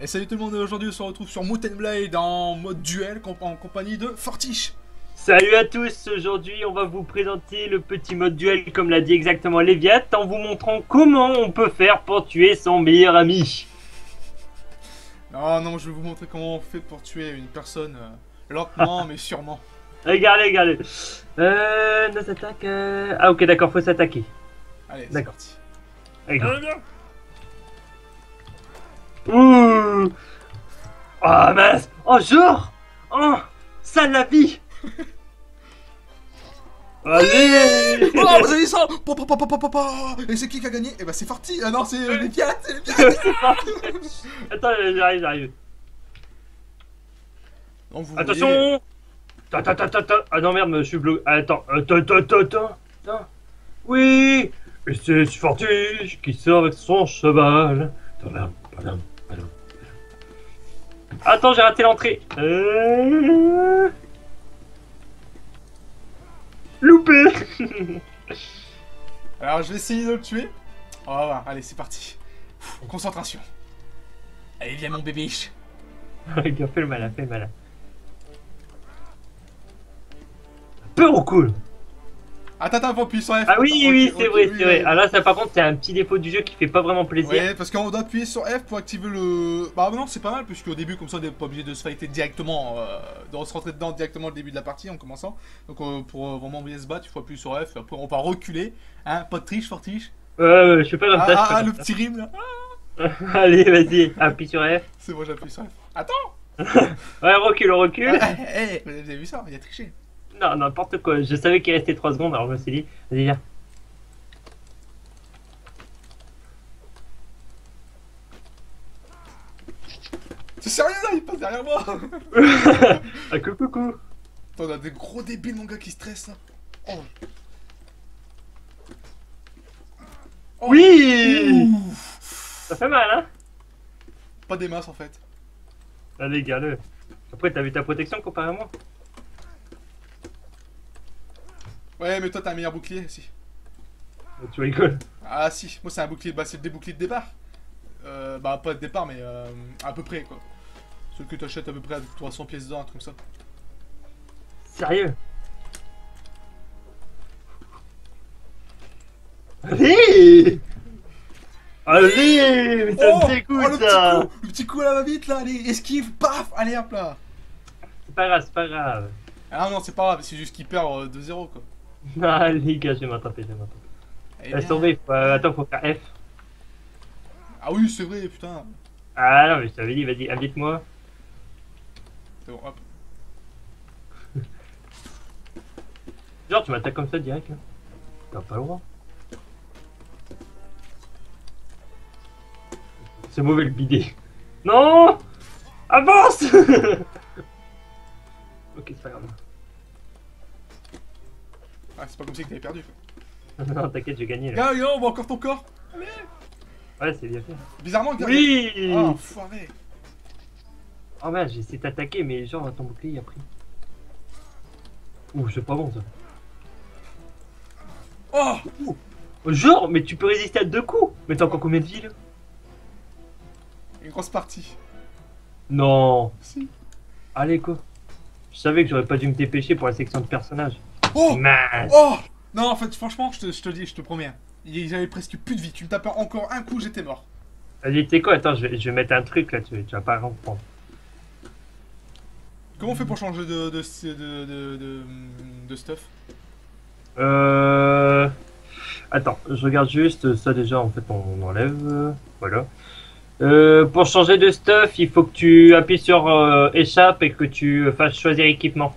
Et salut tout le monde, aujourd'hui on se retrouve sur Mountain Blade en mode duel en compagnie de Fortiche. Salut à tous, aujourd'hui on va vous présenter le petit mode duel comme l'a dit exactement Léviat en vous montrant comment on peut faire pour tuer son meilleur ami. Non, non, je vais vous montrer comment on fait pour tuer une personne lentement mais sûrement. Regardez, regardez. Nos attaques... Ah ok d'accord, faut s'attaquer. Allez, c'est D'accord. parti. Regarde. Ouh. Ah mince. Oh genre. Oh, ça la vie. Allez. Oh, vous avez vu ça? Et c'est qui a gagné? Eh ben c'est Forti. Ah non, c'est les pirates, c'est les pirates. C'est parti. Attends, j'arrive, j'arrive. Donc, vous Attention. voyez... Ah non merde, je suis bloqué. Attends. Oui. Et c'est Fortige qui sort avec son cheval. Tadam, padam, padam. Attends, j'ai raté l'entrée. Loupé. Alors je vais essayer de le tuer. On va voir, allez c'est parti. Concentration. Allez viens mon bébé. Regarde, fais le malin, fais le malin. Peur ou cool? Attends, faut appuyer sur F. Ah oui, oui, c'est vrai, oui, c'est vrai. oui. Ah là, ça par contre, c'est un petit défaut du jeu qui fait pas vraiment plaisir. Ouais, parce qu'on doit appuyer sur F pour activer le... Bah non, c'est pas mal, puisque au début, comme ça, on n'est pas obligé de se fighter directement, de se rentrer dedans directement au début de la partie, en commençant. Donc pour vraiment bien se battre, il faut appuyer sur F, et après on va reculer, hein, pas de triche, Fortiche. Je fais pas comme ça. Je fais Ah, comme le petit rime, là. ça. Allez, vas-y, appuie sur F. C'est bon, j'appuie sur F. Attends. Ouais, recule, recule. Vous avez vu ça? Il a triché. Non, n'importe quoi. Je savais qu'il restait 3 secondes, alors je me suis dit, vas-y, viens. C'est sérieux, là, il passe derrière moi. Ah, coucou. Attends, on a des gros débiles, mon gars, qui stressent, là. Oh. Oh. Oui. Ouh. Ça fait mal, hein? Pas des masses, en fait. Allez, garde-le. Après, t'as vu ta protection comparé à moi? Ouais, mais toi, t'as un meilleur bouclier, si. Tu rigoles. Ah si, moi c'est un bouclier, bah c'est des boucliers de départ. Bah pas de départ mais à peu près quoi. Ceux que tu achètes à peu près à 300 pièces d'or, un truc comme ça. Sérieux? Allez! Allez! Mais ça me dégoûte, ça! Le petit coup à la va-vite là, allez, esquive, paf, allez hop là. C'est pas grave, c'est pas grave. Ah non, c'est pas grave, c'est juste qu'il perd 2-0 quoi. Ah, les gars, je vais m'attraper, Eh Laisse bien... tomber, attends, faut faire F. Ah oui, c'est vrai, putain. Ah non, mais je t'avais dit, vas-y, invite-moi. C'est bon, hop. Genre, tu m'attaques comme ça direct, là. T'as pas le droit. C'est mauvais le bidet. Non! Avance! Ok, c'est pas grave. Ah, c'est pas comme si que t'avais perdu quoi. Non, t'inquiète, j'ai gagné là. Viens, on voit encore ton corps. Ouais, c'est bien fait. Bizarrement, regarde. Oui! Ah, enfoiré. Oh merde, j'ai essayé de t'attaquer, mais genre ton bouclier a pris. Ouh, c'est pas bon ça. Oh! Genre, mais tu peux résister à 2 coups! Mais t'as encore combien de vie là? Une grosse partie. Non! Si. Allez quoi! Je savais que j'aurais pas dû me dépêcher pour la section de personnages. Oh! Mince! Oh! Non, en fait, franchement, je te dis, je te promets. J'avais presque plus de vie. Tu me tapais encore un coup, j'étais mort. Vas-y, tu sais quoi? Attends, je vais mettre un truc là, tu vas pas comprendre. Comment on fait pour changer de stuff? Attends, je regarde juste ça déjà, en fait, on enlève. Voilà. Pour changer de stuff, il faut que tu appuies sur échappe et que tu fasses choisir équipement.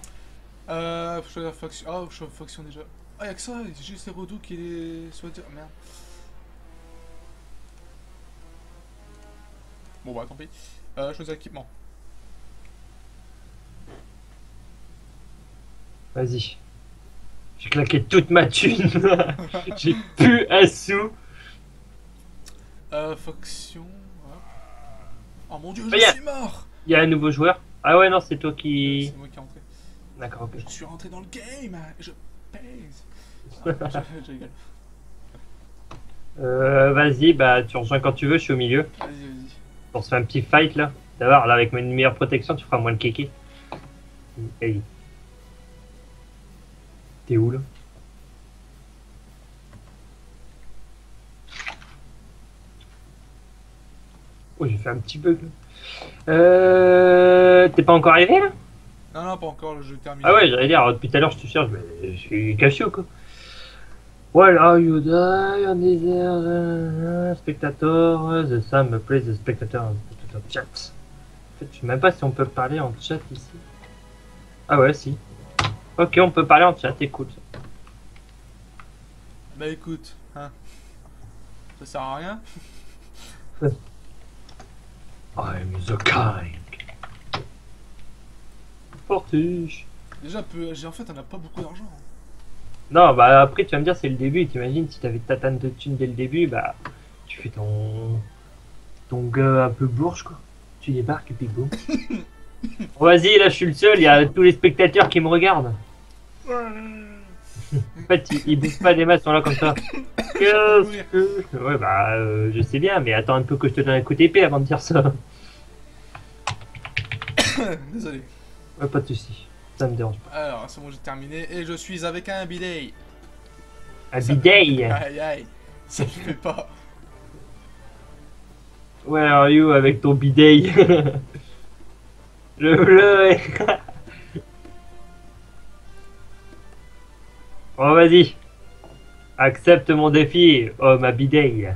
Faut choisir faction. Ah, je choisis faction déjà. Ah, y'a que ça, c'est juste les redoux qui est. Soit dire. Merde. Bon, bah tant pis. Choisir équipement. Vas-y. J'ai claqué toute ma thune. J'ai plus un sou. Faction. Hop. Oh mon dieu, Ah, je suis mort! Il y a un nouveau joueur. Ah ouais, non, c'est toi Ouais, qui... c'est moi qui est rentré. D'accord, ok. Je suis rentré dans le game! Je pèse! Ah, je rigole. Vas-y, bah tu rejoins quand tu veux, je suis au milieu. Vas-y, vas-y. On se fait un petit fight là. D'abord, là, avec une meilleure protection, tu feras moins de kéké. Hey. T'es où là? Oh, j'ai fait un petit bug là. T'es pas encore arrivé là? Non, non, pas encore, le jeu est terminé. Ah ouais, j'allais dire, depuis tout à l'heure je te cherche, mais je suis caché ou quoi? Well, are you die on this spectator? The Sam plays the spectator chat. En fait, je sais même pas si on peut parler en chat ici. Ah ouais, si. Ok, on peut parler en chat, écoute. Bah écoute, hein. Ça sert à rien. I'm the kind. Fortiche. Déjà, en fait, on a pas beaucoup d'argent. Non, bah après tu vas me dire c'est le début, t'imagines si t'avais ta tanne de thunes dès le début, bah tu fais ton gars un peu bourge quoi. Tu débarques et puis boum. Bon, vas-y, là je suis le seul, il y a tous les spectateurs qui me regardent. En fait, ils bougent pas des masses, ils sont là comme ça. Qu'est-ce que... Ouais, bah je sais bien, mais attends un peu que je te donne un coup d'épée avant de dire ça. Désolé. Ouais, pas de soucis, ça me dérange pas. Alors, c'est bon, j'ai terminé. Et je suis avec un bidet. Un bidet. Aïe aïe. Ça le fait pas. Where are you avec ton bidet? Le bleu. Bon, vas-y. Accepte mon défi, oh ma bidet.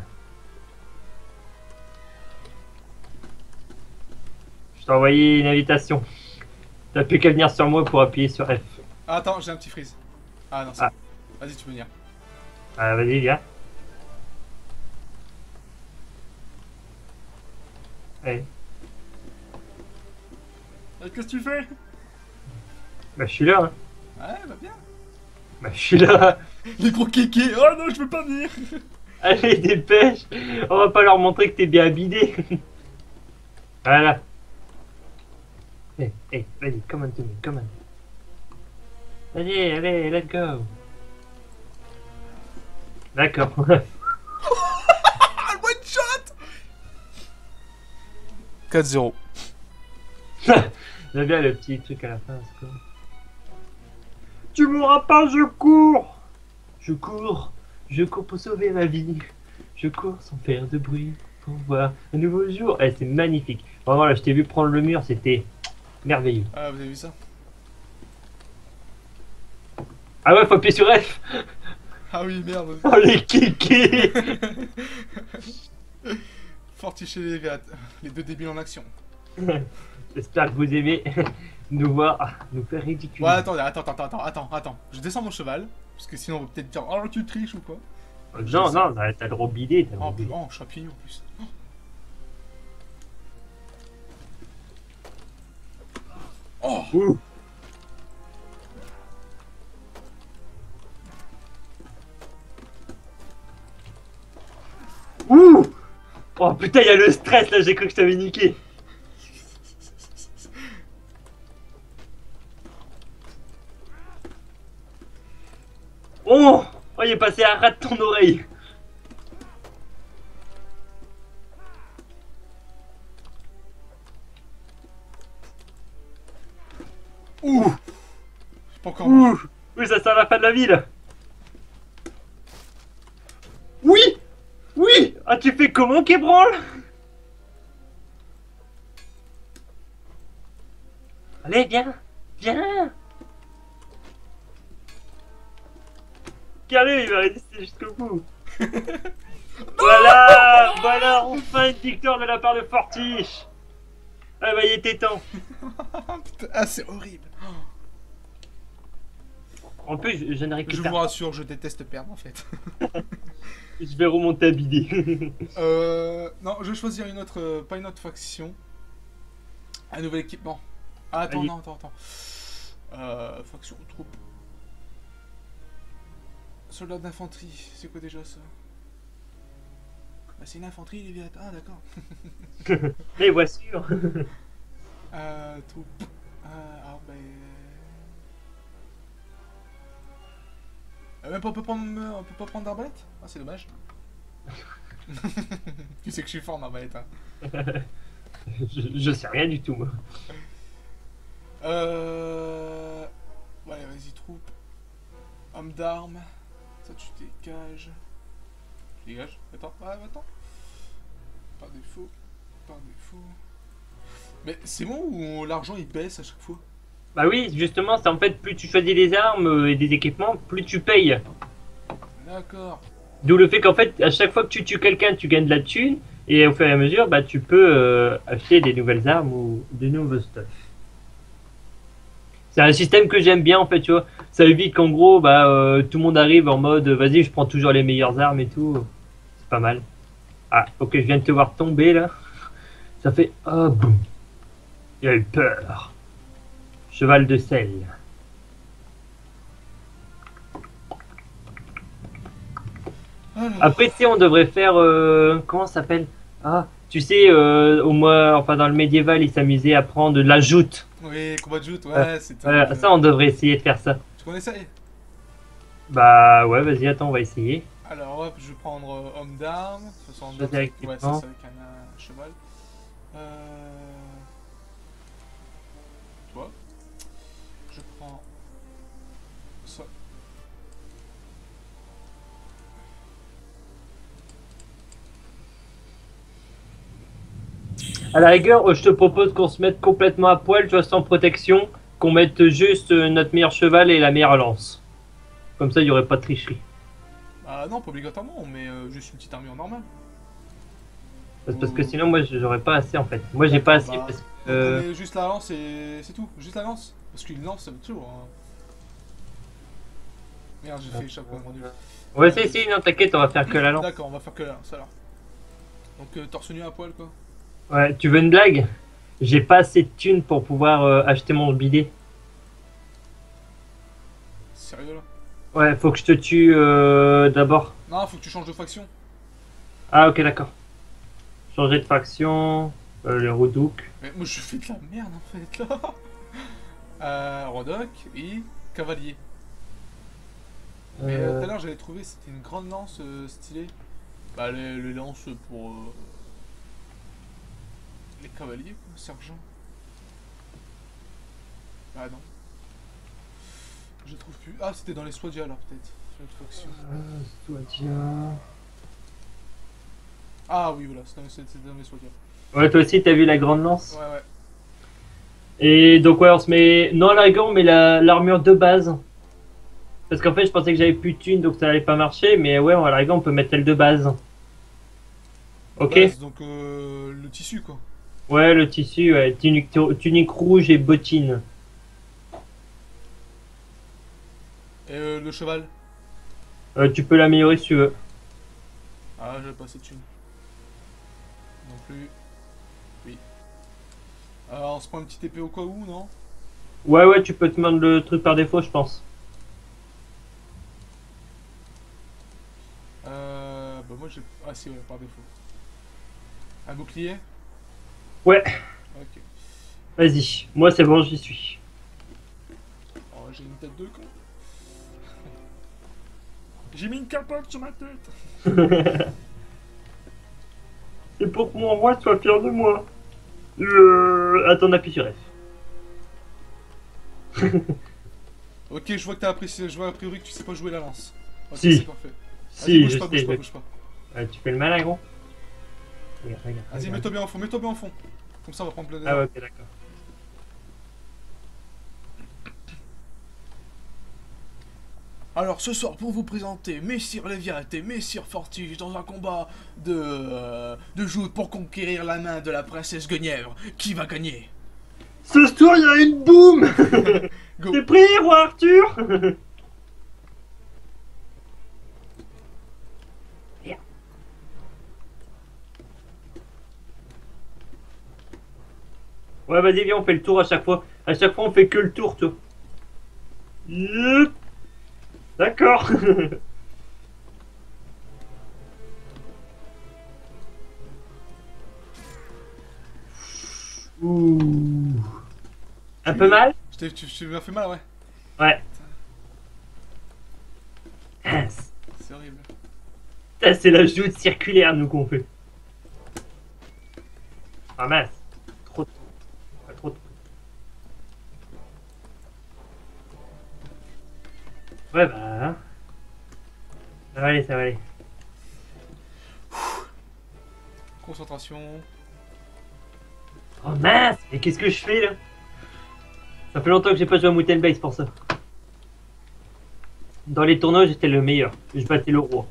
Je t'ai envoyé une invitation. T'as plus qu'à venir sur moi pour appuyer sur F. Ah, attends, j'ai un petit freeze. Ah non, c'est Ah. bon. Vas-y, tu peux venir. Ah, vas-y, viens. Allez. Qu'est-ce que tu fais? Bah, je suis là. Hein. Ouais, va bien. Bah, je suis là. Les gros kékés. Oh non, je veux pas venir. Allez, dépêche. On va pas leur montrer que t'es bien bidé. Voilà. Hey, vas-y, come on to me, come on. Vas-y, allez, let's go. D'accord. Ah, one shot. 4-0. J'aime bien le petit truc à la fin. C'est cool. Tu mourras pas, je cours. Je cours. Je cours pour sauver ma vie. Je cours sans faire de bruit pour voir un nouveau jour. Eh, c'est magnifique. Vraiment, là, je t'ai vu prendre le mur, c'était merveilleux. Ah, vous avez vu ça? Ah ouais, faut appuyer sur F. Ah oui, merde. Oh, les kékés. Fortiche et Légat. Les deux débiles en action. J'espère que vous aimez nous voir nous faire ridiculiser. Ouais, attends. Je descends mon cheval. Parce que sinon, on va peut-être dire, oh, tu triches ou quoi. Non, non, t'as le robidé. Oh, oh, champignon en plus. Oh. Ouh. Ouh. Oh putain, il y a le stress là, j'ai cru que je t'avais niqué. Oh, oh, il est passé à ras de ton oreille. Ouh. Pas encore. Ouh. Oui, ça sent la fin de la ville. Oui. Oui. Ah, tu fais comment, Kébranle? Allez, viens. Viens. Allez, il va résister jusqu'au bout. Voilà. Voilà, enfin une victoire de la part de Fortiche. Ah bah, il était temps. Putain, ah, c'est horrible. En plus, je ne Je récupère vous pas. rassure, je déteste perdre en fait. Je vais remonter à bidet. Non, je vais choisir une autre, pas une autre faction. Un nouvel équipement. Ah, attends, Allez. non, attends. Faction troupe. Soldat d'infanterie, c'est quoi déjà ça? Bah, c'est une infanterie, les vérités. Ah, d'accord. Les voitures. Troupe. Ah, bah. Même pas, on peut pas prendre d'arbalète? Ah, c'est dommage. Tu sais que je suis fort en arbalète, hein. Je sais rien du tout, moi. Ouais, vas-y, troupe. Homme d'armes. Ça, tu dégages. Dégage. Attends, ouais, attends. Par défaut. Par défaut. Mais c'est bon ou l'argent il baisse à chaque fois? Bah oui, justement, c'est en fait, plus tu choisis les armes et des équipements, plus tu payes. D'accord. D'où le fait qu'en fait, à chaque fois que tu tues quelqu'un, tu gagnes de la thune, et au fur et à mesure, bah tu peux acheter des nouvelles armes ou des nouveaux stuff. C'est un système que j'aime bien en fait, tu vois. Ça évite qu'en gros, bah tout le monde arrive en mode, vas-y, je prends toujours les meilleures armes et tout. C'est pas mal. Ah, ok, je viens de te voir tomber là. Ça fait, oh boum. Il a eu peur. Cheval de sel. Alors. Après, tu sais, on devrait faire. Comment ça s'appelle? Ah, tu sais, au moins, enfin, dans le médiéval, ils s'amusaient à prendre de la joute. Oui, combat de joute, ouais, c'était un peu... Ça, on devrait essayer de faire ça. Tu connais ça? Bah, ouais, vas-y, attends, on va essayer. Alors hop, je vais prendre homme d'armes. De toute façon, homme Choisir d'armes, équipement. ouais, c'est ça, avec un cheval. Tu vois? Je prends ça. À la rigueur, je te propose qu'on se mette complètement à poil, tu vois, sans protection, qu'on mette juste notre meilleur cheval et la meilleure lance. Comme ça, il n'y aurait pas de tricherie. Bah non, pas obligatoirement, on met juste une petite armure normale. Parce que sinon, moi, j'aurais pas assez en fait. Moi, j'ai pas assez Bah, parce donc que. on met juste la lance et c'est tout, juste la lance. Parce qu'une lance, ça veut toujours. Hein. Merde, j'ai fait échapper mon dieu. Ouais, si, non, t'inquiète, on va faire que la lance. D'accord, on va faire que la lance alors. Donc torse nu à poil quoi. Ouais, tu veux une blague? J'ai pas assez de thunes pour pouvoir acheter mon bidet. Sérieux là? Ouais, faut que je te tue d'abord. Non, faut que tu changes de faction. Ah, ok, d'accord. Changer de faction, le Roudouk. Mais moi je fais de la merde en fait là. Rodok et cavalier. Mais tout à l'heure j'avais trouvé c'était une grande lance stylée. Bah les lances pour les cavaliers quoi, sergent. Ah non. Je trouve plus. Ah c'était dans les Swadia alors peut-être. Sur notre faction. Swadia. Ah oui voilà, c'était dans les Swadia. Ouais, toi aussi, t'as vu la grande lance? Ouais ouais. Et donc, ouais, on se met. Non, la rigueur, on met l'armure de base. Parce qu'en fait, je pensais que j'avais plus de thunes, donc ça allait pas marcher. Mais ouais, à la rigueur, on peut mettre celle de base. Ok? Base, donc le tissu quoi. Ouais, le tissu, ouais. Tunique rouge et bottines. Et le cheval. Tu peux l'améliorer si tu veux. Ah j'avais pas assez de thunes. Non plus. Oui. Alors on se prend une petite épée au cas où, non? Ouais, tu peux te mettre le truc par défaut, je pense. Bah moi j'ai... Ah si ouais, par défaut. Un bouclier? Ouais, Ok. vas-y. Moi, c'est bon, j'y suis. Oh j'ai une tête de con. J'ai mis une capote sur ma tête. C'est pour que mon roi soit fier de moi. Attends, appuie sur F. Ok, je vois que t'as apprécié, je vois a priori que tu sais pas jouer la lance. Ok, Si. c'est parfait. Vas-y, Si, bouge je pas, sais. bouge pas, bouge pas. Tu fais le malin, gros. Regarde. Vas-y, regarde. mets-toi bien en fond, mets-toi bien en fond. Comme ça, on va prendre plein Ah ouais, d'élan. ok, d'accord. Alors, ce soir, pour vous présenter Messire Léviathan et Messire Fortige dans un combat de joute pour conquérir la main de la princesse Guenièvre, qui va gagner? Ce soir, il y a une boum. Go. T'es prêt, roi Arthur? Ouais, vas-y, viens, on fait le tour à chaque fois. À chaque fois, on fait que le tour, toi. Yup. D'accord. Ouh. Un peu mal? Tu m'as fait mal, ouais. Ouais. C'est horrible. Ça, c'est la joute circulaire, nous, qu'on fait. Ah, mince. Ouais, bah. Hein. Ça va aller, ça va aller. Concentration. Oh mince! Mais qu'est-ce que je fais là? Ça fait longtemps que j'ai pas joué à Mountain Base pour ça. Dans les tournois, j'étais le meilleur. Je battais le roi.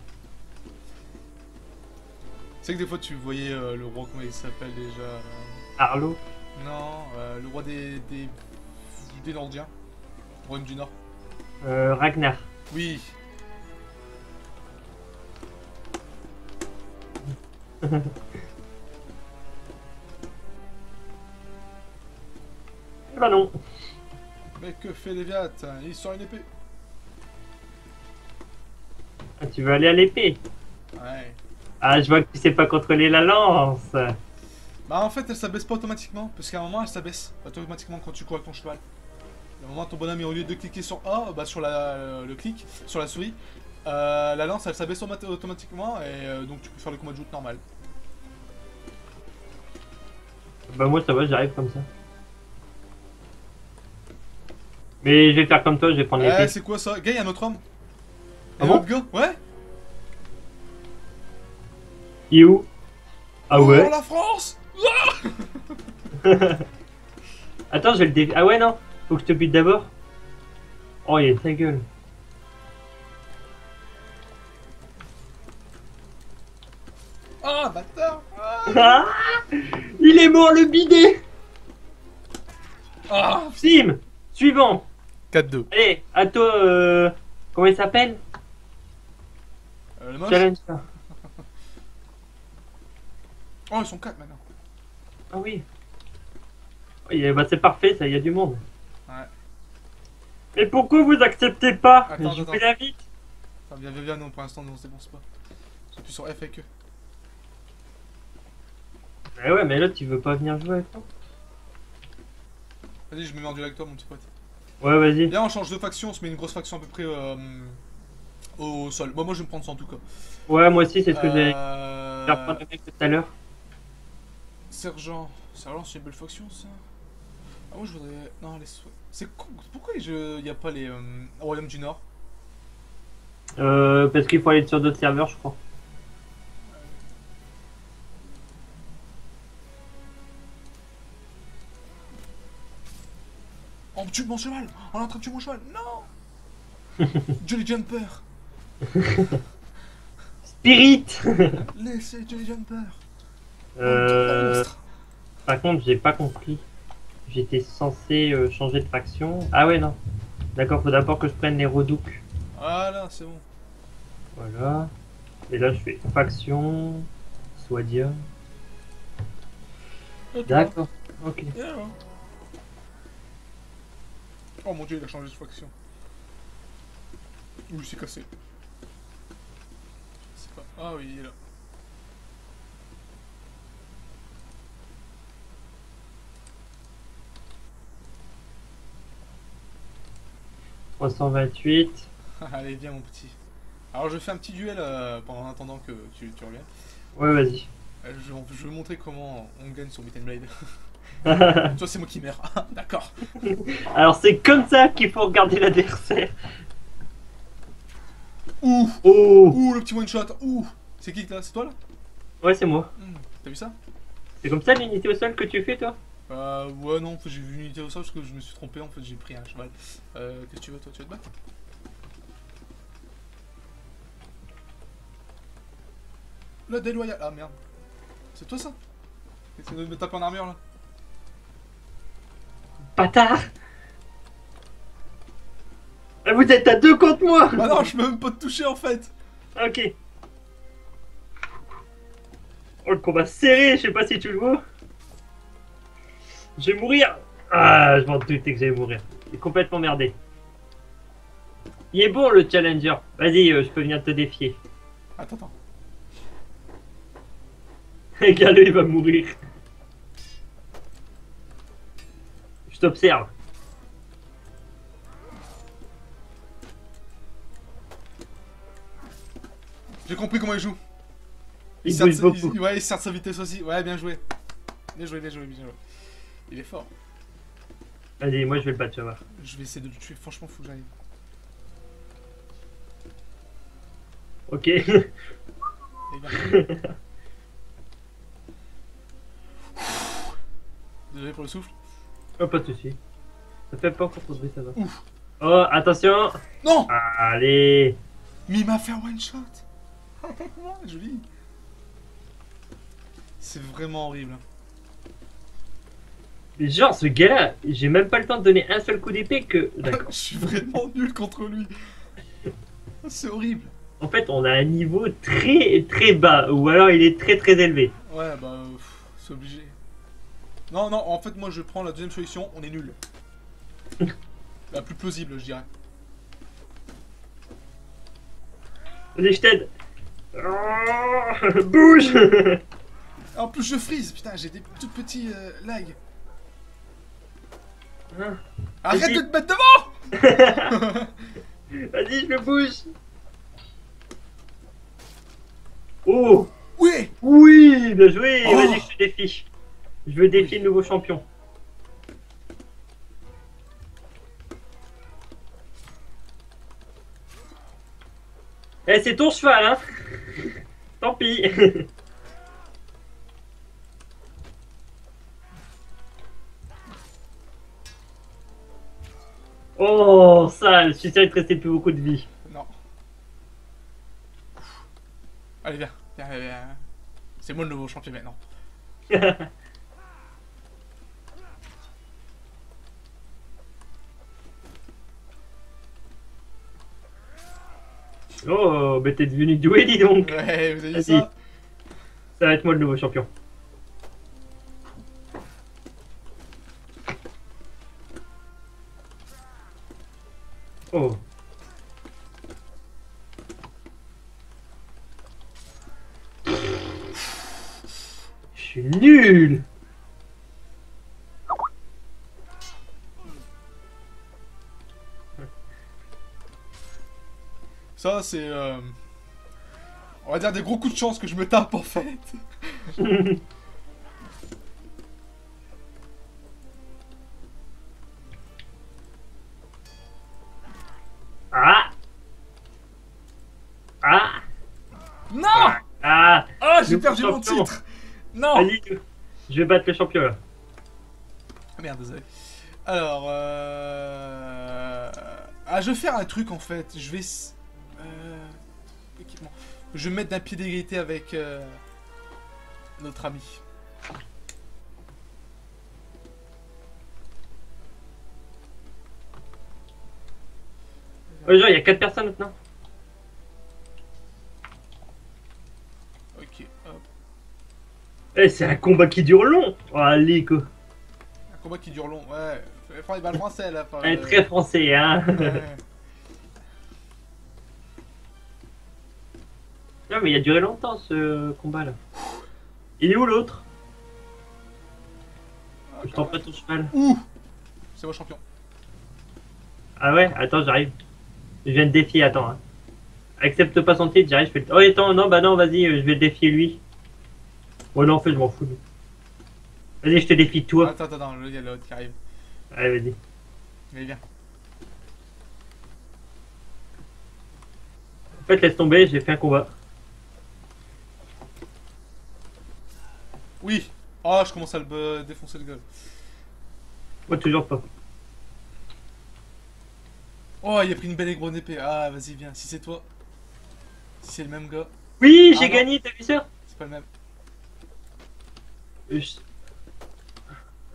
C'est que des fois tu voyais le roi, comment il s'appelle déjà Arlo? Non, le roi des Nordiens. Royaume du Nord. Ragnar. Oui. Eh bah non. Mais que fait Léviat? Il sort une épée. Ah, tu veux aller à l'épée? Ouais. Ah, je vois que tu sais pas contrôler la lance. Bah en fait elle s'abaisse pas automatiquement, parce qu'à un moment elle s'abaisse automatiquement quand tu cours avec ton cheval. À un moment ton bonhomme au lieu de cliquer sur A, bah sur le clic, sur la souris, la lance elle s'abaisse automatiquement et donc tu peux faire le combat de joute normal. Bah moi ça va, j'arrive comme ça. Mais je vais faire comme toi, je vais prendre Eh l'épée. c'est quoi ça? Gars y'a un autre homme? Ah Un bon autre gars? Ouais? Il est où? Ah Oh ouais? la France! Attends, je vais le défier. Ah ouais, non. Faut que je te bute d'abord. Oh, il a ta gueule. Ah bâtard! Ah, il est mort, le bidet. Ah! Sim, suivant. 4-2. Allez, à toi, comment il s'appelle? Le moche? Challenge. Oh ils sont 4 maintenant. Ah oui. Oui, bah c'est parfait, ça, il y a du monde. Ouais. Mais pourquoi vous acceptez pas? Attends, Je attends. fais la vite. Enfin, viens, non pour l'instant non c'est bon c'est pas. J'appuie sur F avec eux. Mais ouais, mais là, tu veux pas venir jouer avec moi? Vas-y je me mets en duel avec toi mon petit pote. Ouais, vas-y. Viens on change de faction, on se met une grosse faction à peu près au sol. Moi je vais me prendre ça en tout cas. Ouais, moi aussi, c'est ce que j'ai reprendre le mec tout à l'heure. Sergent. Sergent c'est une belle faction ça. Ah moi je voudrais. Non laisse. Pourquoi il y a pas les Royaumes du Nord? Parce qu'il faut aller sur d'autres serveurs, je crois. On tue mon cheval! On est en train de tuer mon cheval! Non! Jolly Jumper! Spirit. Laissez Jolly Jumper! euh, Monstre. Par contre, j'ai pas compris. J'étais censé changer de faction. Ah ouais, non. D'accord, faut d'abord que je prenne les redouks. Voilà, c'est bon. Voilà. Et là, je fais faction. Swadia. Et toi? D'accord. Ok. Et alors? Oh mon dieu, il a changé de faction. Ouh, il s'est cassé. C'est pas. Ah oui, il est là. « 328. Allez, viens mon petit. Alors je fais un petit duel pendant attendant que tu reviennes. Ouais, vas-y. Je vais montrer comment on gagne sur Beat and Blade. Toi c'est moi qui meurs. D'accord. Alors, c'est comme ça qu'il faut regarder l'adversaire. Ouh. Oh. Ouh, le petit one shot. Ouh. C'est qui là? C'est toi là? Ouais, c'est moi. T'as vu ça? C'est comme ça l'unité au sol que tu fais, toi? Ouais, non, en fait, j'ai vu une unité au sol parce que je me suis trompé. En fait, j'ai pris un cheval. Qu'est-ce que tu veux, toi? Tu veux te battre? Le déloyal. Ah merde. C'est toi ça? Essaye de me taper en armure là. Bâtard. Vous êtes à deux contre moi. Ah non, je peux même pas te toucher en fait. Ok. Oh, le combat serré, je sais pas si tu le vois. Je vais mourir. Ah, je m'en doutais que j'allais mourir. Il est complètement merdé. Il est bon le challenger. Vas-y, je peux venir te défier. Attends. Regarde, il va mourir. Je t'observe. J'ai compris comment il joue. Il sert de bouge sa- beaucoup. ouais, il sert de sa vitesse aussi. Ouais, bien joué. Bien joué. Il est fort. Vas-y, moi je vais le battre, tu vas voir. Je vais essayer de le tuer. Franchement, faut que j'arrive. Ok. Les gars. Désolé pour le souffle. Oh, pas de soucis. Ça fait pas encore trop de bruit, ça va. Ouf. Oh, attention. Non. Allez. Mais il m'a fait un one shot. Joli. C'est vraiment horrible. Mais genre, ce gars-là, j'ai même pas le temps de donner un seul coup d'épée que... D'accord. Je suis vraiment nul contre lui. C'est horrible. En fait, on a un niveau très très bas, ou alors il est très très élevé. Ouais, bah, c'est obligé. Non, non, en fait, moi je prends la deuxième solution, on est nul. La plus plausible, je dirais. Vas-y, je t'aide. Oh, bouge. En plus, je freeze, putain, j'ai des tout petits lags. Hein, Arrête vas-y. de te mettre devant. Vas-y, je le bouge. Oh, Oui. oui, bien joué. Oh. Vas-y, je te défie. Je veux défier le nouveau champion. Eh, c'est ton cheval, hein. Tant pis. Oh, ça, je suis sûr qu'il te restait plus beaucoup de vie. Non. Allez, viens. Viens, viens, viens. C'est moi le nouveau champion maintenant. Oh, mais t'es devenu doué, dis donc. Ouais, vous avez vu Vas-y. ça? Ça va être moi le nouveau champion. Oh. Je suis nul. Ça, c'est... on va dire des gros coups de chance que je me tape, en fait. Ah. Ah. Non. Ah. Ah, j'ai Nouveau perdu mon champion. titre. Non. Vas-y, je vais battre le champion là. Ah, merde, désolé. Alors, ah, je vais faire un truc, en fait. Je vais... équipement. Je vais me mettre d'un pied d'égalité avec notre ami. Oh, genre, il y a 4 personnes maintenant. Ok, hop. Eh, c'est un combat qui dure long. Oh, allez, quoi. Un combat qui dure long, ouais. Enfin, il va le français, là. Par, Elle est très français, hein. ouais. Non, mais il a duré longtemps ce combat là. Il est où l'autre? Ah, Je t'en prie ton cheval. ouh. C'est moi champion. Ah ouais, attends, j'arrive. Je viens de défier, attends. Hein. Accepte pas son titre, j'arrive, je fais le... Oh, attends, non, bah non, vas-y, je vais défier lui. Oh non, en fait, je m'en fous. Lui. Vas-y, je te défie toi. Attends, attends, attends, il y a l'autre qui arrive. Allez, vas-y. Mais viens. En fait, laisse tomber, j'ai fait un combat. Oui. Oh, je commence à le défoncer le gueule. Moi, toujours pas. Oh, il a pris une belle et bonne épée. Ah, vas-y, viens. Si c'est toi. Si c'est le même gars. Oui, Ah, j'ai non. gagné, t'as vu ça? C'est pas le même.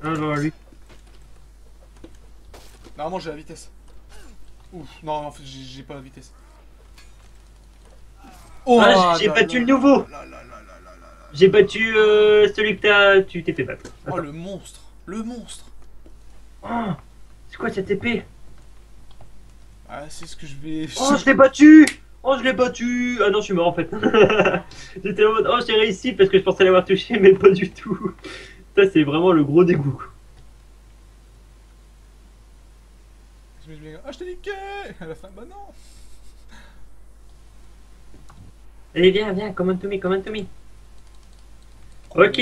Alors, lui. Normalement, j'ai la vitesse. Ouf. Non, en fait, j'ai pas la vitesse. Oh, Ah, j'ai là, battu là, le nouveau. là, là, là, là, là, là, là. J'ai battu celui que tu t'es fait battre. Oh, Attends. le monstre. Le monstre. Oh, c'est quoi cette épée? Ah, c'est ce que je vais... Oh, je l'ai battu! Oh, je l'ai battu! Ah non, je suis mort en fait. J'étais en mode, oh, j'ai réussi parce que je pensais l'avoir touché, mais pas du tout. Ça, c'est vraiment le gros dégoût. Ah, je t'ai niqué. À la fin, bah non. Allez, viens, viens, command to me, command to me. Ok,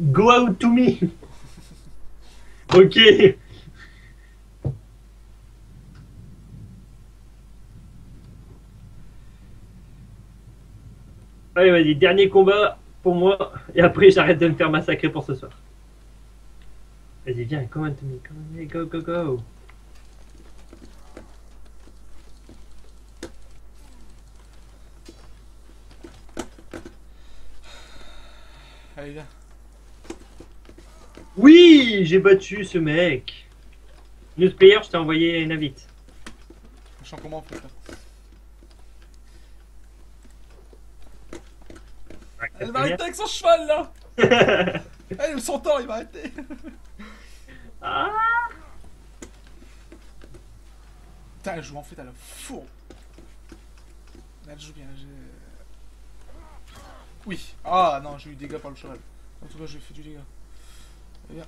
go out to me. Ok. Allez, vas-y, dernier combat pour moi. Et après, j'arrête de me faire massacrer pour ce soir. Vas-y, viens, come on, Tommy, come on, go, go, go. Allez, viens. Oui, j'ai battu ce mec. Newsplayer, je t'ai envoyé une invite. Je sens comment on fait ça. Elle va arrêter avec son cheval là. Elle son temps, il va arrêter. Ah. Putain, elle joue en fait à la fourre. Elle joue bien. Oui. Ah non, j'ai eu des dégâts par le cheval. En tout cas, j'ai fait du dégât. Viens.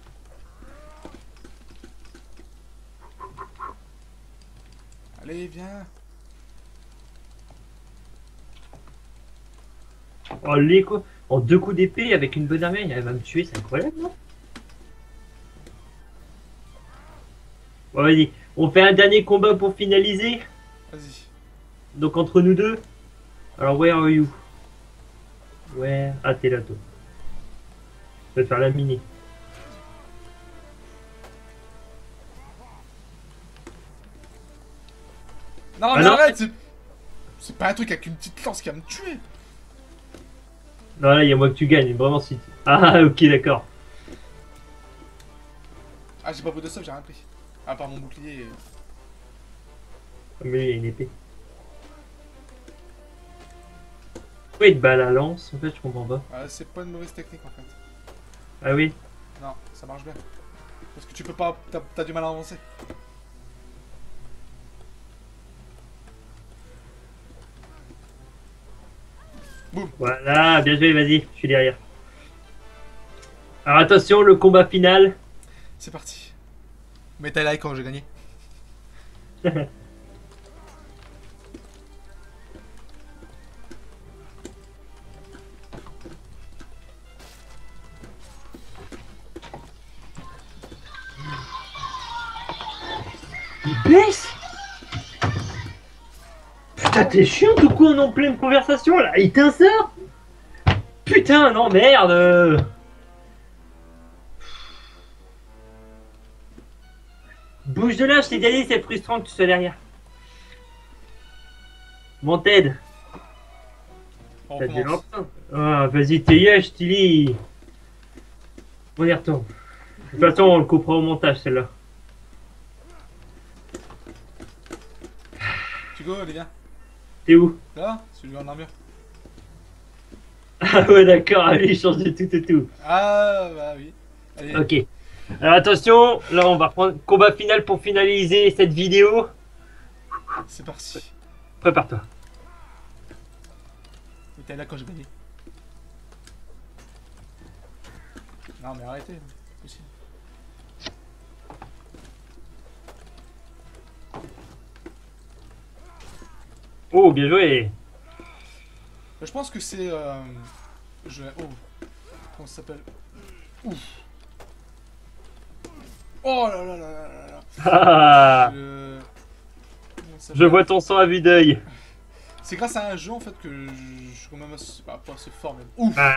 Allez, viens. Oh, les quoi. En 2 coups d'épée avec une bonne armée, elle va me tuer, c'est incroyable, non? Bon, vas-y. On fait un dernier combat pour finaliser. Vas-y. Donc, entre nous deux. Alors, where are you? Where? Ah, t'es là, toi. Je vais te faire la mini. Non, Ah mais non. arrête, c'est pas un truc avec une petite lance qui va me tuer. Non, là, il y a moi que tu gagnes, vraiment si. Ah, ok, d'accord. Ah, j'ai pas pris de stuff, j'ai rien pris. À part mon bouclier. Mais lui, il y a une épée. Pourquoi il te bat à la lance? En fait, je comprends pas. C'est pas une mauvaise technique en fait. Ah oui? Non, ça marche bien. Parce que tu peux pas. T'as du mal à avancer. Boum. Voilà, bien joué, vas-y, je suis derrière. Alors attention, le combat final. C'est parti. Mets ta like quand j'ai gagné. Il baisse. Putain, t'es chiant ou quoi, on est en pleine conversation là? Il t'insère. Putain, non, merde. Bouge de là, je t'ai dit, c'est frustrant que tu sois derrière. Mon Ted. On T'as dû recommence. l'entendre. Ah, vas-y, t'es yesh, Tilly. On y retourne. De toute façon, on le coupera au montage, celle-là. Tu go, allez, viens. T'es où? Là, celui en armure. Ah ouais, d'accord, allez, change de tout et tout. Ah, bah oui. Allez. Ok. Alors attention, là on va prendre combat final pour finaliser cette vidéo. C'est parti. Prépare-toi. Mais t'es là quand j'ai gagné. Non, mais arrêtez. C'est possible. Oh, bien joué. Je pense que c'est. Oh. Comment ça s'appelle? Ouf. Oh là là là là là là. Ah, Comment ça je s'appelle? vois ton sang à vue d'œil. C'est grâce à un jeu en fait que je suis quand même assez, pas assez fort même. Ouf. Ah.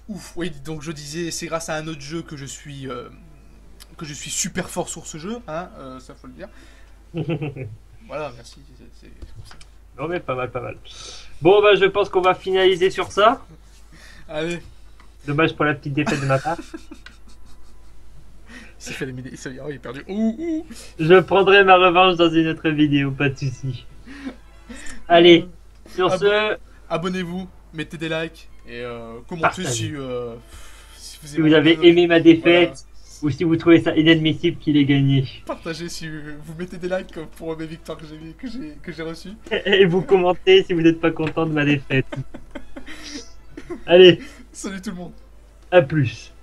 Ouf. Oui, donc je disais, c'est grâce à un autre jeu que je suis super fort sur ce jeu, hein, ça faut le dire. Voilà, merci. C'est comme ça. Non mais pas mal, pas mal. Bon bah je pense qu'on va finaliser sur ça. Allez. Dommage pour la petite défaite de ma part. Il s'est fait éliminer. Oh, il est perdu. Ouh. Je prendrai ma revanche dans une autre vidéo, pas de soucis. Allez, sur ce, Abonnez-vous, mettez des likes et commentez Partagez. si si vous avez aimé ma défaite, ou si vous trouvez ça inadmissible qu'il ait gagné. Partagez si vous mettez des likes comme pour mes victoires que j'ai reçues. Et vous commentez si vous n'êtes pas content de ma défaite. Allez, Salut tout le monde. à plus.